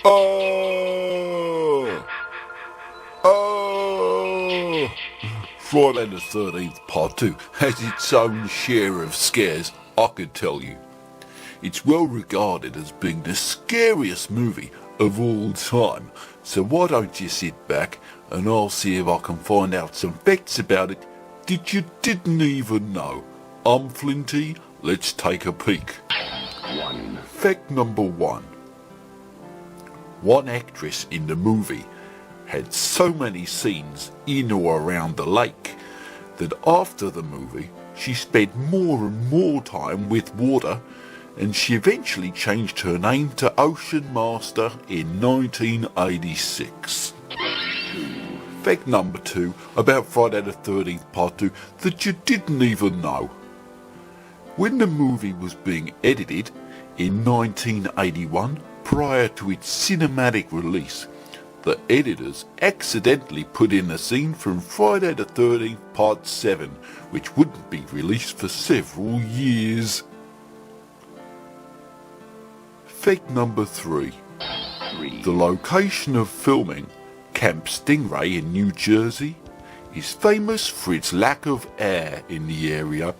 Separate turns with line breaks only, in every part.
Oh! Oh! Friday the 13th Part 2 has its own share of scares, I can tell you. It's well regarded as being the scariest movie of all time, so why don't you sit back and I'll see if I can find out some facts about it that you didn't even know. I'm Flinty, let's take a peek. Fact number 1. One actress in the movie had so many scenes in or around the lake that after the movie she spent more and more time with water, and she eventually changed her name to Ocean Master in 1986. Fact number 2 about Friday the 13th Part 2 that you didn't even know. When the movie was being edited in 1981, prior to its cinematic release, the editors accidentally put in a scene from Friday the 13th Part 7, which wouldn't be released for several years. Fact number 3. The location of filming, Camp Stingray in New Jersey, is famous for its lack of air in the area.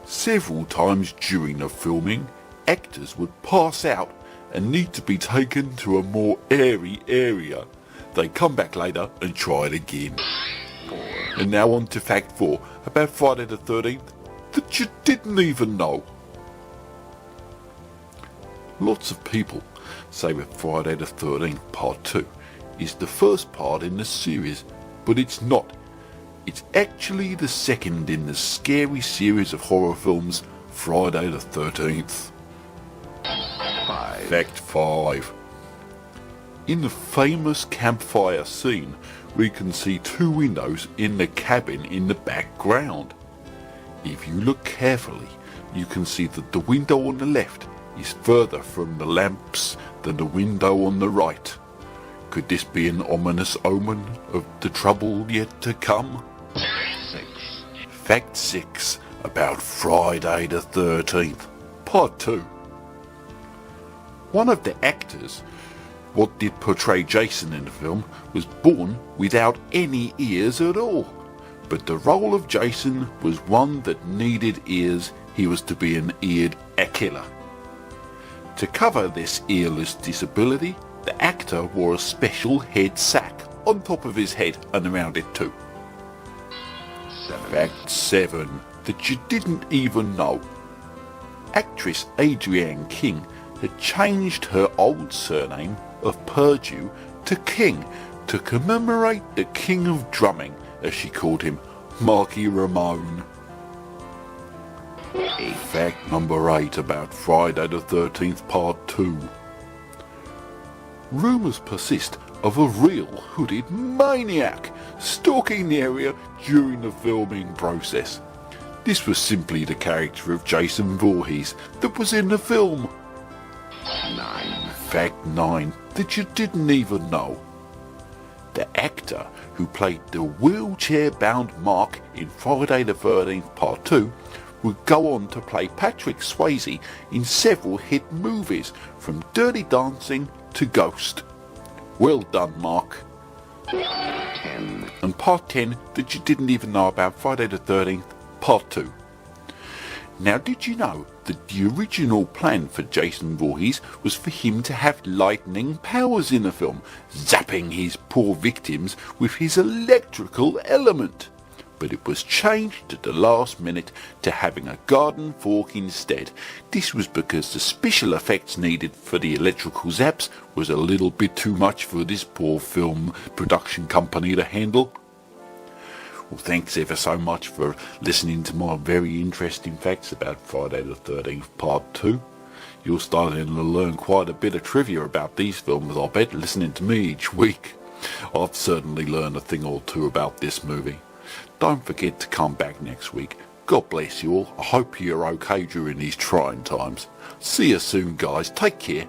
Several times during the filming, actors would pass out and need to be taken to a more airy area. They come back later and try it again. And now on to fact 4 about Friday the 13th that you didn't even know. Lots of people say that Friday the 13th Part 2 is the first part in the series, but it's not. It's actually the second in the scary series of horror films, Friday the 13th. Fact 5. In the famous campfire scene, we can see 2 windows in the cabin in the background. If you look carefully, you can see that the window on the left is further from the lamps than the window on the right. Could this be an ominous omen of the trouble yet to come? Fact 6 about Friday the 13th Part 2. One of the actors what did portray Jason in the film was born without any ears at all, but the role of Jason was one that needed ears. He was to be an eared killer. To cover this earless disability, the actor wore a special head sack on top of his head and around it too. Fact 7 that you didn't even know. Actress Adrienne King had changed her old surname of Purdue to King to commemorate the King of Drumming, as she called him, Marky Ramone. Fact number 8 about Friday the 13th Part 2. Rumours persist of a real hooded maniac stalking the area during the filming process. This was simply the character of Jason Voorhees that was in the film. Fact 9 that you didn't even know. The actor who played the wheelchair-bound Mark in Friday the 13th Part 2 would go on to play Patrick Swayze in several hit movies, from Dirty Dancing to Ghost. Well done, Mark. And Part 10 that you didn't even know about Friday the 13th Part 2. Now, did you know that the original plan for Jason Voorhees was for him to have lightning powers in the film, zapping his poor victims with his electrical element? But it was changed at the last minute to having a garden fork instead. This was because the special effects needed for the electrical zaps was a little bit too much for this poor film production company to handle. Well, thanks ever so much for listening to my very interesting facts about Friday the 13th Part 2. You're starting to learn quite a bit of trivia about these films, I bet, listening to me each week. I've certainly learned a thing or two about this movie. Don't forget to come back next week. God bless you all. I hope you're okay during these trying times. See you soon, guys. Take care.